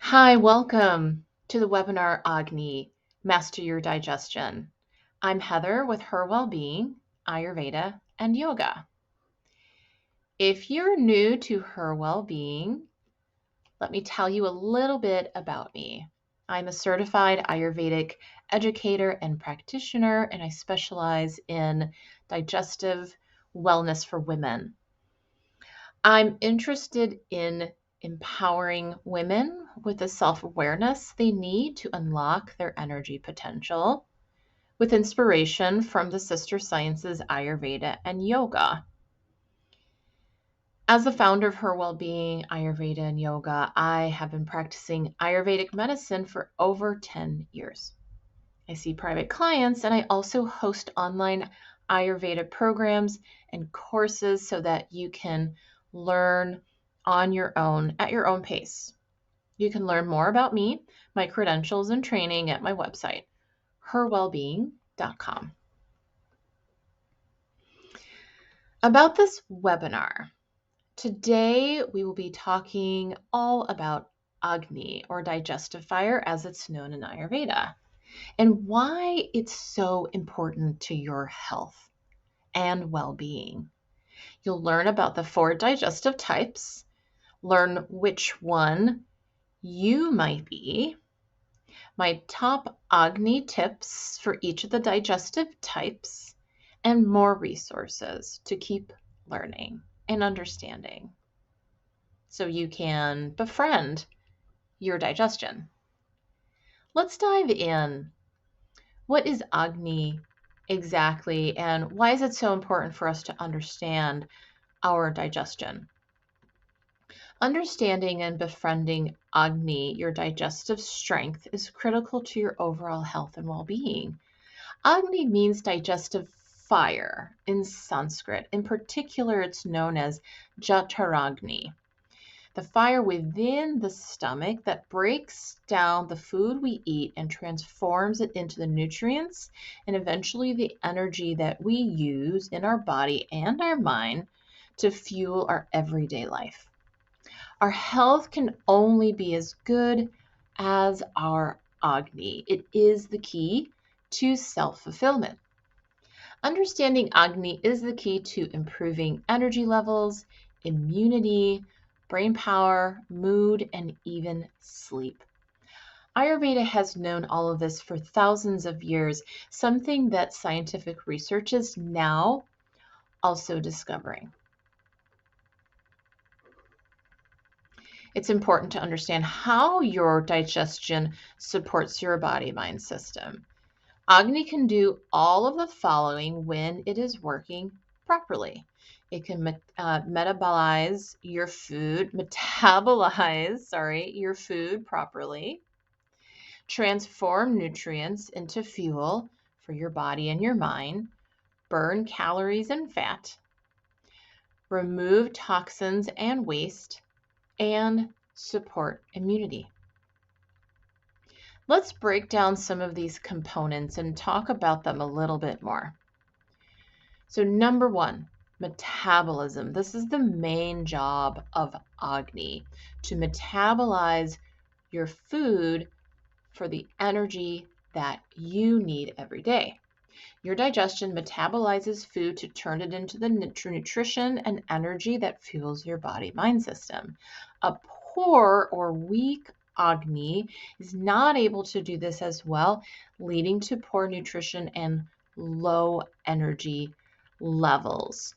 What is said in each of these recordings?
Hi, welcome to the webinar Agni, Master Your Digestion. I'm Heather with Her Wellbeing, Ayurveda, and Yoga. If you're new to Her Wellbeing, let me tell you a little bit about me. I'm a certified Ayurvedic educator and practitioner, and I specialize in digestive wellness for women. I'm interested in empowering women with the self awareness they need to unlock their energy potential with inspiration from the sister sciences Ayurveda and yoga. As the founder of Her Wellbeing, Ayurveda, and Yoga, I have been practicing Ayurvedic medicine for over 10 years. I see private clients and I also host online Ayurveda programs and courses so that you can learn on your own at your own pace. You can learn more about me, my credentials, and training at my website, herwellbeing.com. About this webinar, today we will be talking all about Agni, or digestive fire as it's known in Ayurveda, and why it's so important to your health and well-being. You'll learn about the 4 digestive types, learn which one you might be, my top Agni tips for each of the digestive types, and more resources to keep learning and understanding so you can befriend your digestion. Let's dive in. What is Agni exactly, and why is it so important for us to understand our digestion? Understanding and befriending Agni, your digestive strength, is critical to your overall health and well-being. Agni means digestive fire in Sanskrit. In particular, it's known as Jataragni, the fire within the stomach that breaks down the food we eat and transforms it into the nutrients and eventually the energy that we use in our body and our mind to fuel our everyday life. Our health can only be as good as our Agni. It is the key to self-fulfillment. Understanding Agni is the key to improving energy levels, immunity, brain power, mood, and even sleep. Ayurveda has known all of this for thousands of years, something that scientific research is now also discovering. It's important to understand how your digestion supports your body-mind system. Agni can do all of the following when it is working properly. It can metabolize your food properly, transform nutrients into fuel for your body and your mind, burn calories and fat, remove toxins and waste, and support immunity. Let's break down some of these components and talk about them a little bit more. So number 1, metabolism. This is the main job of Agni, to metabolize your food for the energy that you need every day. Your digestion metabolizes food to turn it into the nutrition and energy that fuels your body-mind system. A poor or weak Agni is not able to do this as well, leading to poor nutrition and low energy levels.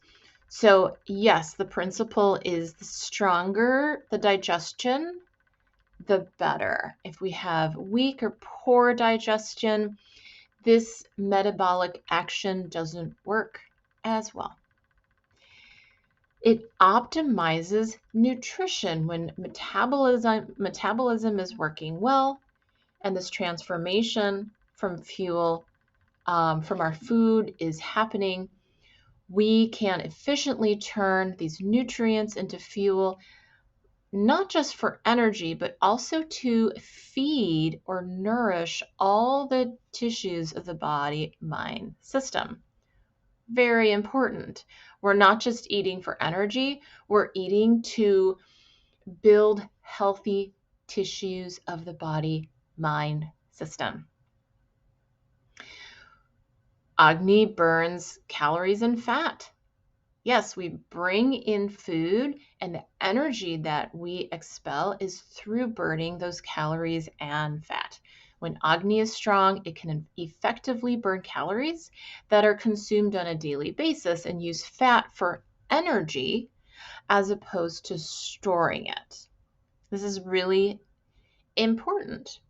So yes, the principle is the stronger the digestion, the better. If we have weak or poor digestion, this metabolic action doesn't work as well. It optimizes nutrition when metabolism is working well, and this transformation from fuel from our food is happening. We can efficiently turn these nutrients into fuel, not just for energy, but also to feed or nourish all the tissues of the body-mind system. Very important. We're not just eating for energy, we're eating to build healthy tissues of the body-mind system. Agni burns calories and fat. Yes, we bring in food, and the energy that we expel is through burning those calories and fat. When Agni is strong, it can effectively burn calories that are consumed on a daily basis and use fat for energy as opposed to storing it. This is really important.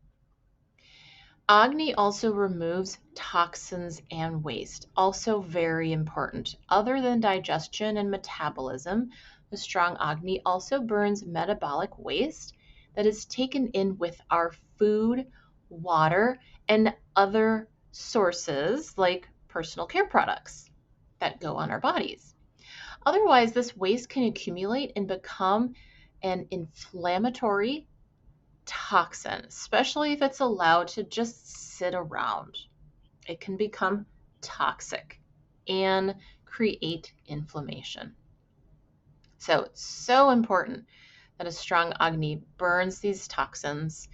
Agni also removes toxins and waste, also very important. Other than digestion and metabolism, the strong Agni also burns metabolic waste that is taken in with our food, water, and other sources like personal care products that go on our bodies. Otherwise, this waste can accumulate and become an inflammatory toxin, especially if it's allowed to just sit around. It can become toxic and create inflammation. So it's so important that a strong Agni burns these toxins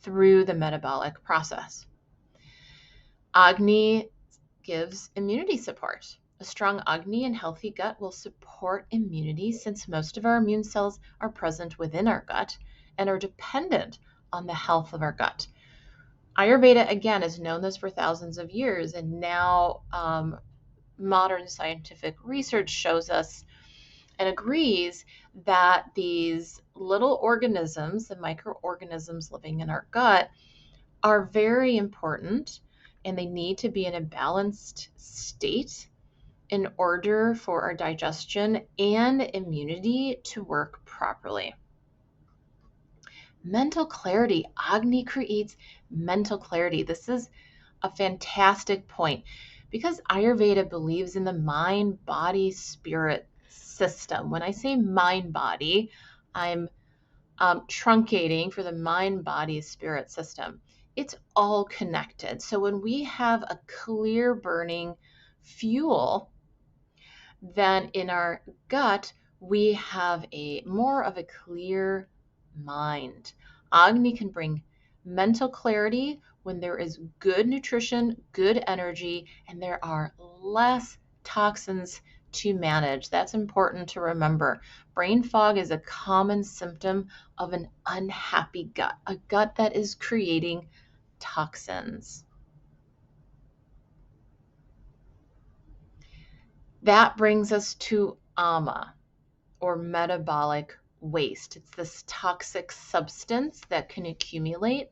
through the metabolic process. Agni gives immunity support. A strong Agni and healthy gut will support immunity since most of our immune cells are present within our gut and are dependent on the health of our gut. Ayurveda, again, has known this for thousands of years, and now modern scientific research shows us and agrees that these little organisms, the microorganisms living in our gut, are very important, and they need to be in a balanced state in order for our digestion and immunity to work properly. Mental clarity. Agni creates mental clarity. This is a fantastic point because Ayurveda believes in the mind, body, spirit system. When I say mind, body, I'm truncating for the mind, body, spirit system. It's all connected. So when we have a clear burning fuel, then in our gut, we have a more of a clear mind. Agni can bring mental clarity when there is good nutrition, good energy, and there are less toxins to manage. That's important to remember. Brain fog is a common symptom of an unhappy gut, a gut that is creating toxins. That brings us to ama, or metabolic waste. It's this toxic substance that can accumulate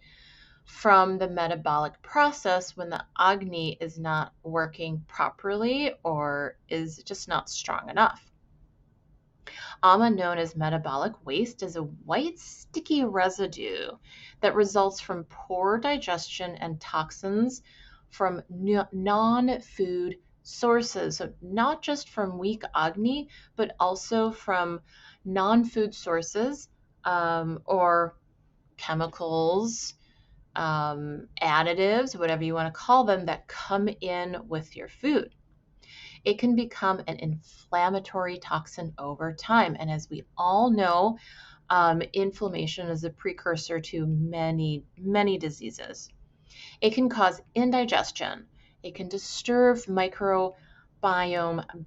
from the metabolic process when the Agni is not working properly or is just not strong enough. Ama, known as metabolic waste, is a white sticky residue that results from poor digestion and toxins from non-food sources. So not just from weak Agni, but also from non-food sources or chemicals, additives, whatever you want to call them, that come in with your food. It can become an inflammatory toxin over time. And as we all know, inflammation is a precursor to many, many diseases. It can cause indigestion. It can disturb microbiome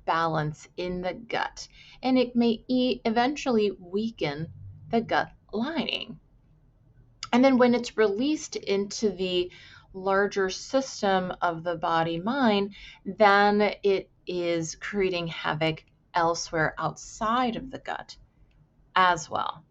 balance in the gut, and it may eventually weaken the gut lining. And then when it's released into the larger system of the body mind, then it is creating havoc elsewhere outside of the gut as well.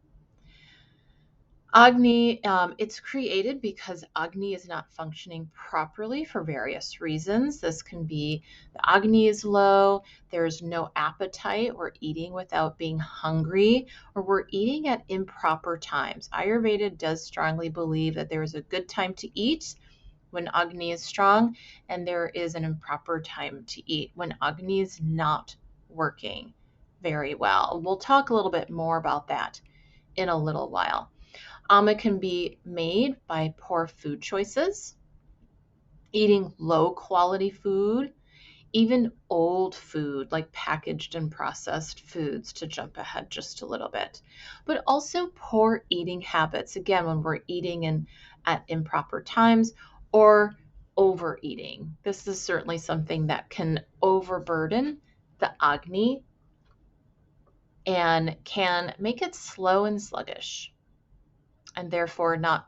Agni, it's created because Agni is not functioning properly for various reasons. This can be the Agni is low, there's no appetite, we're eating without being hungry, or we're eating at improper times. Ayurveda does strongly believe that there is a good time to eat when Agni is strong, and there is an improper time to eat when Agni is not working very well. We'll talk a little bit more about that in a little while. Ama can be made by poor food choices, eating low quality food, even old food like packaged and processed foods, to jump ahead just a little bit, but also poor eating habits. Again, when we're eating at improper times or overeating. This is certainly something that can overburden the Agni and can make it slow and sluggish, and therefore not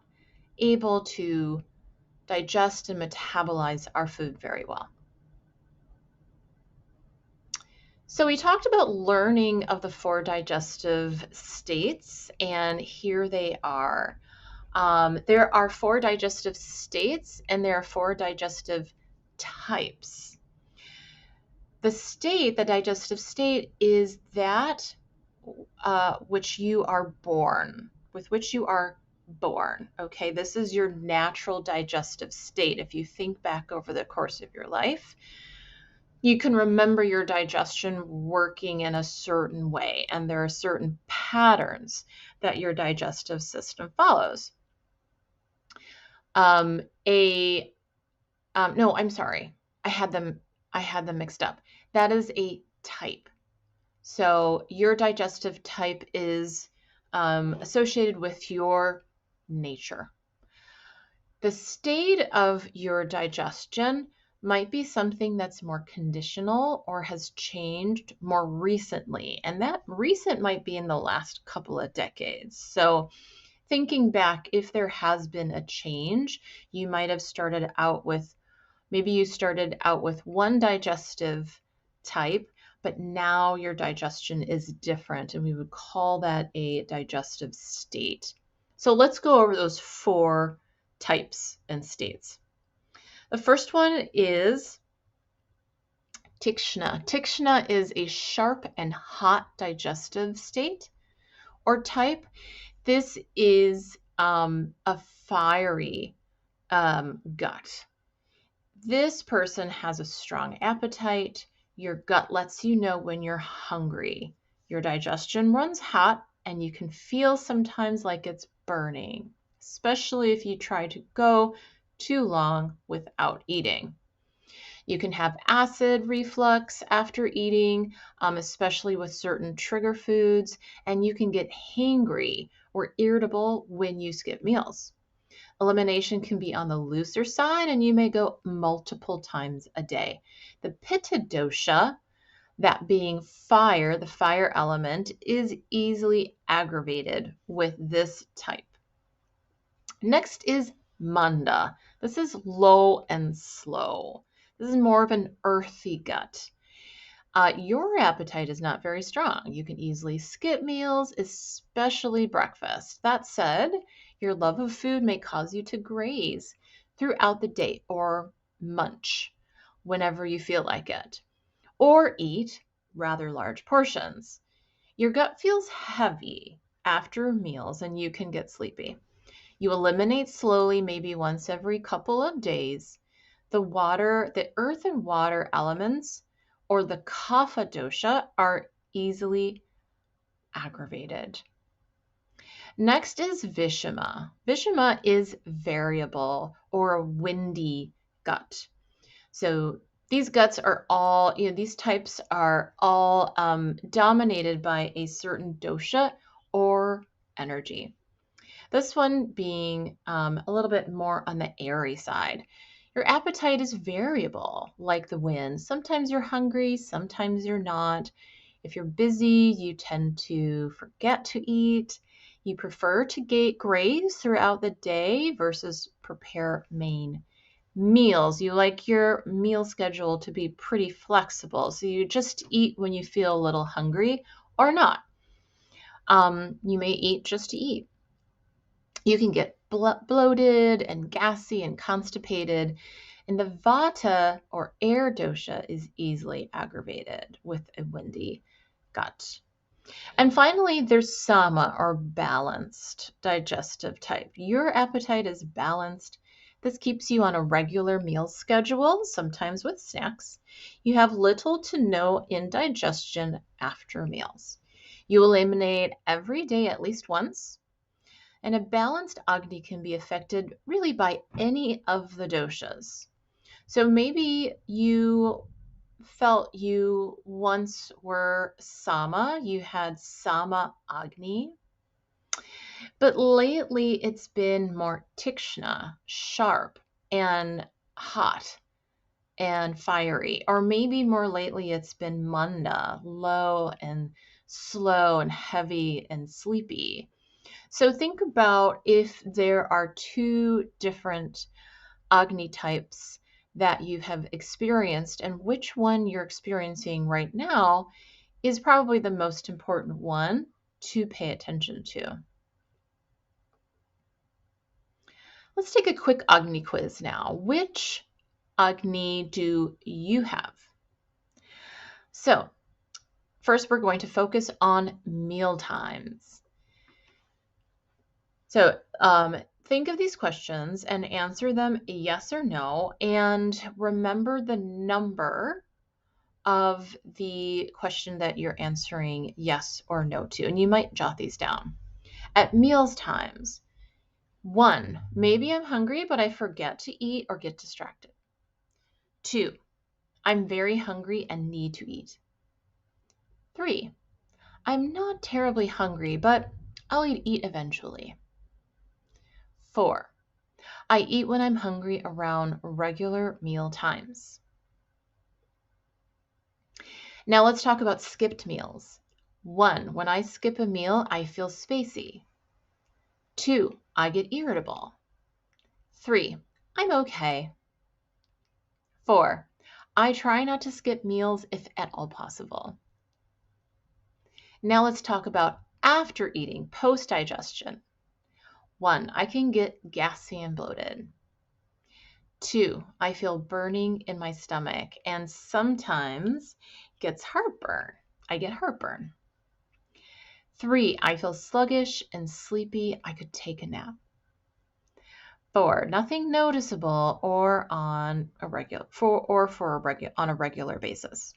able to digest and metabolize our food very well. So we talked about learning of the 4 digestive states, and here they are. There are 4 digestive states, and there are 4 digestive types. The digestive state, is that with which you are born. Okay, this is your natural digestive state. If you think back over the course of your life, you can remember your digestion working in a certain way, and there are certain patterns that your digestive system follows. No, I'm sorry. I had them mixed up. That is a type. So your digestive type is associated with your nature. The state of your digestion might be something that's more conditional or has changed more recently. And that recent might be in the last couple of decades. So thinking back, if there has been a change, you might have started out with, maybe you started out with one digestive type, but now your digestion is different, and we would call that a digestive state. So let's go over those 4 types and states. The first one is Tikshna. Tikshna is a sharp and hot digestive state or type. This is a fiery gut. This person has a strong appetite. Your gut lets you know when you're hungry. Your digestion runs hot, and you can feel sometimes like it's burning, especially if you try to go too long without eating. You can have acid reflux after eating, especially with certain trigger foods, and you can get hangry or irritable when you skip meals. Elimination can be on the looser side, and you may go multiple times a day. The Pitta dosha, that being fire, the fire element, is easily aggravated with this type. Next is Manda. This is low and slow. This is more of an earthy gut. Your appetite is not very strong. You can easily skip meals, especially breakfast. That said, your love of food may cause you to graze throughout the day or munch whenever you feel like it, or eat rather large portions. Your gut feels heavy after meals, and you can get sleepy. You eliminate slowly, maybe once every couple of days. The earth and water elements, or the kapha dosha, are easily aggravated. Next is Vishama. Vishama is variable or a windy gut. So these guts are all, these types are all dominated by a certain dosha or energy. This one being a little bit more on the airy side. Your appetite is variable, like the wind. Sometimes you're hungry, sometimes you're not. If you're busy, you tend to forget to eat. You prefer to graze throughout the day versus prepare main meals. You like your meal schedule to be pretty flexible, so you just eat when you feel a little hungry or not. You may eat just to eat. You can get bloated and gassy and constipated, and the vata or air dosha is easily aggravated with a windy gut. And finally, there's sama or balanced digestive type. Your appetite is balanced. This keeps you on a regular meal schedule, sometimes with snacks. You have little to no indigestion after meals. You eliminate every day at least once. And a balanced Agni can be affected really by any of the doshas. So maybe you felt you once were Sama. You had Sama Agni. But lately it's been more Tikshna, sharp and hot and fiery. Or maybe more lately it's been Manda, low and slow and heavy and sleepy. So think about if there are two different Agni types that you have experienced and which one you're experiencing right now is probably the most important one to pay attention to. Let's take a quick Agni quiz now. Which Agni do you have? So first we're going to focus on meal times. So think of these questions and answer them yes or no, and remember the number of the question that you're answering yes or no to, and you might jot these down. At meals times, 1, maybe I'm hungry, but I forget to eat or get distracted. 2, I'm very hungry and need to eat. 3, I'm not terribly hungry, but I'll eat eventually. 4, I eat when I'm hungry around regular meal times. Now let's talk about skipped meals. 1, when I skip a meal, I feel spacey. 2, I get irritable. 3, I'm okay. 4, I try not to skip meals if at all possible. Now let's talk about after eating, post-digestion. 1, I can get gassy and bloated. 2, I feel burning in my stomach and sometimes gets heartburn. I get heartburn. 3, I feel sluggish and sleepy. I could take a nap. 4, nothing noticeable or on a regular basis.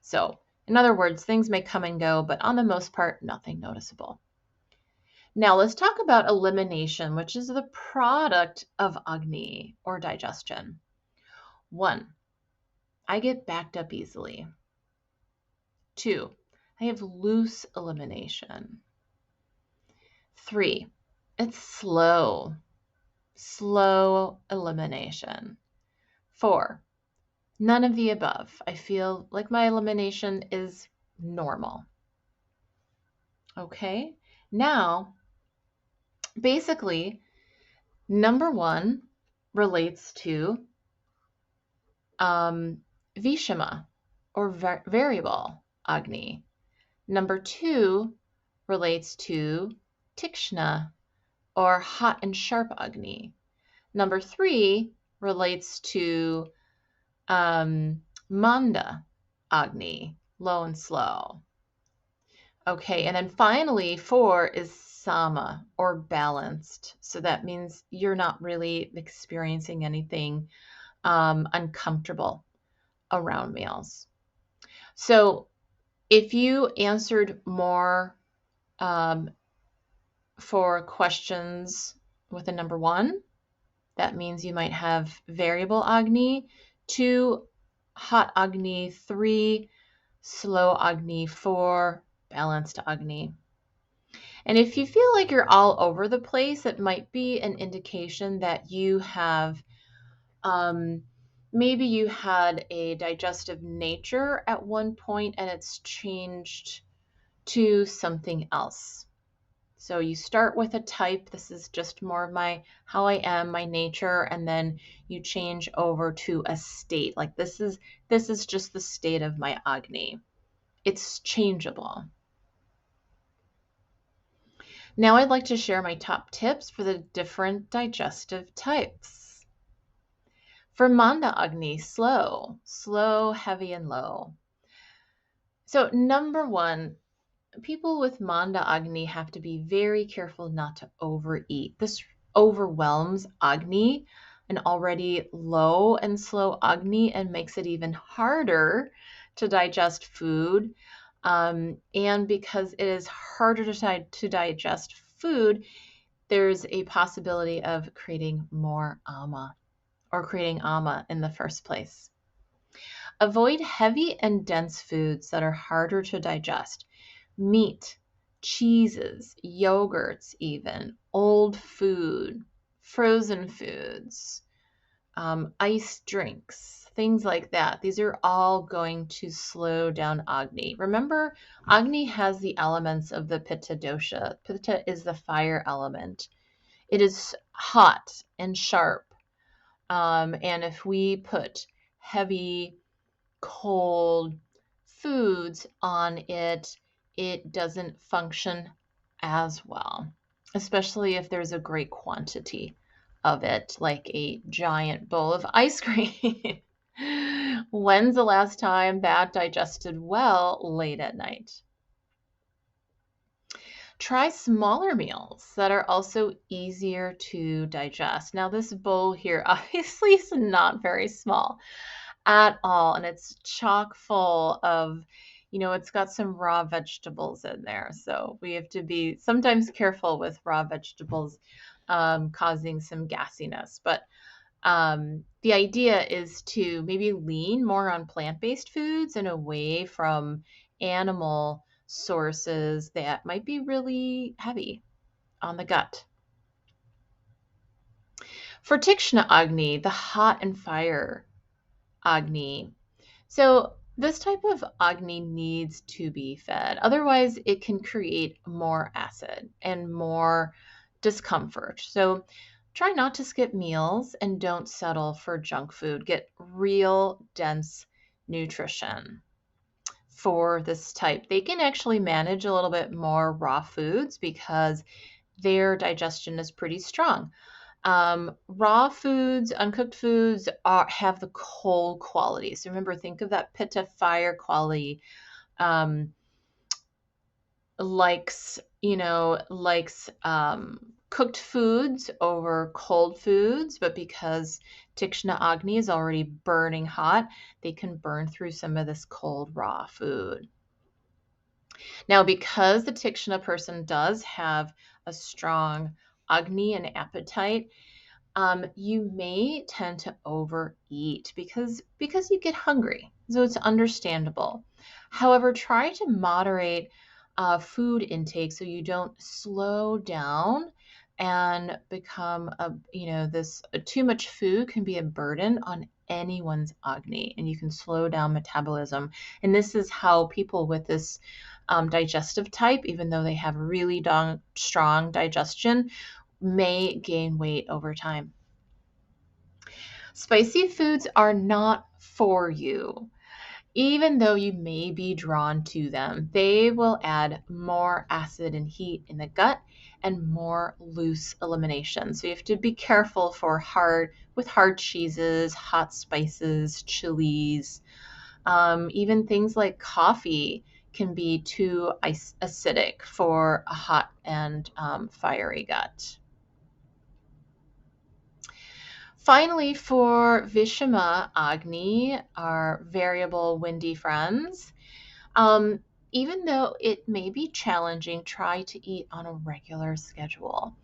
So, in other words, things may come and go, but on the most part, nothing noticeable. Now, let's talk about elimination, which is the product of Agni or digestion. 1, I get backed up easily. 2, I have loose elimination. 3, it's slow elimination. 4, none of the above. I feel like my elimination is normal. Okay, now, basically, number 1 relates to Vishama or variable Agni. Number 2 relates to Tikshna or hot and sharp Agni. Number 3 relates to Manda Agni, low and slow. Okay, and then finally 4 is Sama or balanced. So that means you're not really experiencing anything uncomfortable around meals. So if you answered more for questions with a number 1, that means you might have variable Agni, 2, hot Agni, 3, slow Agni, 4, balanced Agni. And if you feel like you're all over the place, it might be an indication that you have, maybe you had a digestive nature at one point and it's changed to something else. So you start with a type. This is just more of how I am, my nature, and then you change over to a state. Like this is just the state of my Agni. It's changeable. Now I'd like to share my top tips for the different digestive types. For Manda Agni, slow, heavy, and low. So number 1, people with Manda Agni have to be very careful not to overeat. This overwhelms Agni, an already low and slow Agni, and makes it even harder to digest food. And because it is harder to digest food, there's a possibility of creating more ama or creating ama in the first place. Avoid heavy and dense foods that are harder to digest. Meat, cheeses, yogurts, even old food, frozen foods, iced drinks, things like that. These are all going to slow down Agni. Remember, Agni has the elements of the Pitta dosha. Pitta is the fire element. It is hot and sharp. And if we put heavy, cold foods on it, it doesn't function as well, especially if there's a great quantity of it, like a giant bowl of ice cream. When's the last time that digested well late at night? Try smaller meals that are also easier to digest. Now, this bowl here obviously is not very small at all, and it's chock full of, it's got some raw vegetables in there. So we have to be sometimes careful with raw vegetables causing some gassiness. But the idea is to maybe lean more on plant-based foods and away from animal sources that might be really heavy on the gut. For Tikshna Agni, the hot and fire Agni. So this type of Agni needs to be fed. Otherwise, it can create more acid and more discomfort. So try not to skip meals and don't settle for junk food. Get real dense nutrition for this type. They can actually manage a little bit more raw foods because their digestion is pretty strong. Raw foods, uncooked foods have the cold quality. So remember, think of that pitta fire quality. Likes cooked foods over cold foods, but because Tikshna Agni is already burning hot, they can burn through some of this cold raw food. Now, because the Tikshna person does have a strong Agni and appetite, you may tend to overeat because you get hungry. So it's understandable. However, try to moderate food intake so you don't slow down and become too much food can be a burden on anyone's Agni, and you can slow down metabolism. And this is how people with this digestive type, even though they have really strong digestion, may gain weight over time. Spicy foods are not for you. Even though you may be drawn to them, they will add more acid and heat in the gut and more loose elimination. So you have to be careful with hard cheeses, hot spices, chilies, even things like coffee can be too acidic for a hot and fiery gut. Finally, for Vishama Agni, our variable windy friends, even though it may be challenging, try to eat on a regular schedule.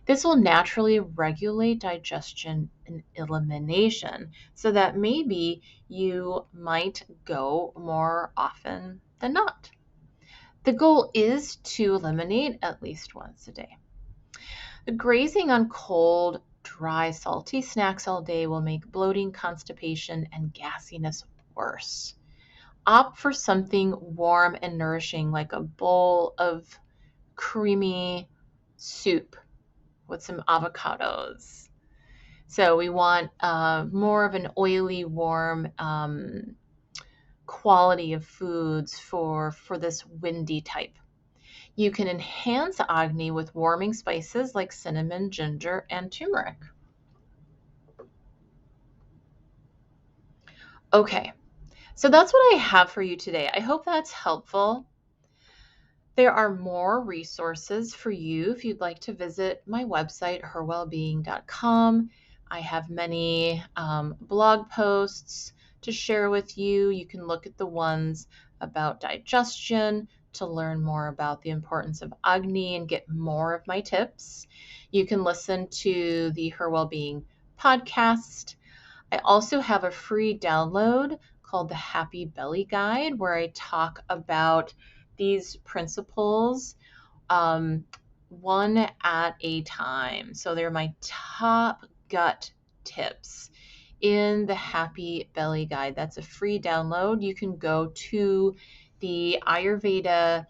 This will naturally regulate digestion and elimination so that maybe you might go more often than not. The goal is to eliminate at least once a day. Grazing on cold, dry, salty snacks all day will make bloating, constipation, and gassiness worse. Opt for something warm and nourishing like a bowl of creamy soup with some avocados. So we want more of an oily, warm quality of foods for this windy type. You can enhance Agni with warming spices like cinnamon, ginger, and turmeric. Okay, so that's what I have for you today. I hope that's helpful. There are more resources for you if you'd like to visit my website, herwellbeing.com. I have many blog posts to share with you. You can look at the ones about digestion to learn more about the importance of Agni and get more of my tips. You can listen to the Her Wellbeing podcast. I also have a free download called the Happy Belly Guide, where I talk about these principles um, one at a time. So they're my top gut tips in the Happy Belly Guide. That's a free download. You can go to the Ayurveda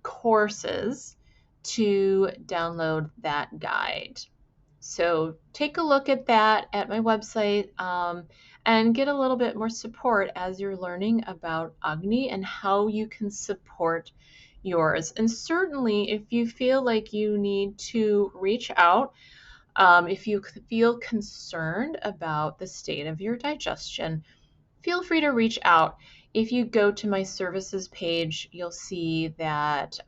courses to download that guide. So take a look at that at my website and get a little bit more support as you're learning about Agni and how you can support yours. And certainly, if you feel like you need to reach out, if you feel concerned about the state of your digestion, feel free to reach out. If you go to my services page, you'll see that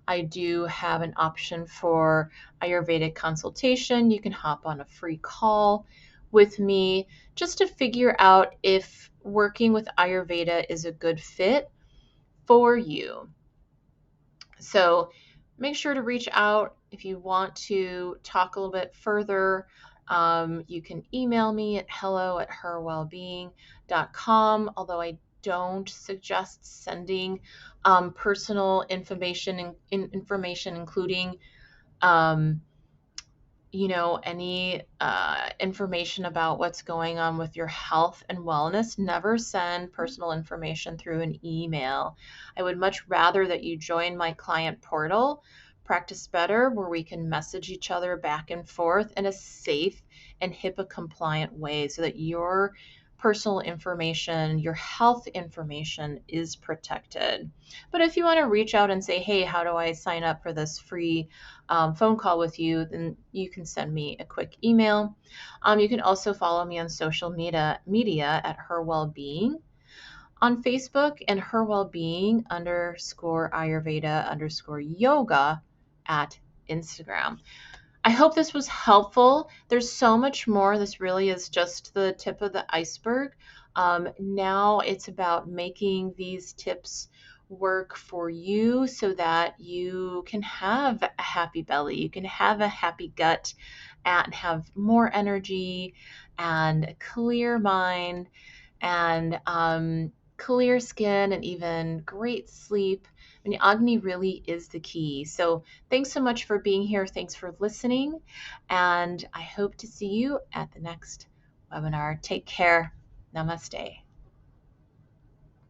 I do have an option for Ayurvedic consultation. You can hop on a free call with me just to figure out if working with Ayurveda is a good fit for you. So make sure to reach out if you want to talk a little bit further. You can email me at hello@herwellbeing.com, although I don't suggest sending personal information, including um, any information about what's going on with your health and wellness. Never send personal information through an email. I would much rather that you join my client portal, Practice Better, where we can message each other back and forth in a safe and HIPAA compliant way so that your personal information, your health information is protected. But if you want to reach out and say, hey, how do I sign up for this free phone call with you, then you can send me a quick email. You can also follow me on social media at Her Wellbeing on Facebook and Her Wellbeing _ Ayurveda _ yoga at Instagram. I hope this was helpful. There's so much more. This really is just the tip of the iceberg. Now it's about making these tips work for you so that you can have a happy belly, you can have a happy gut, and have more energy and a clear mind and clear skin and even great sleep. I mean, Agni really is the key. So thanks so much for being here. Thanks for listening. And I hope to see you at the next webinar. Take care. Namaste.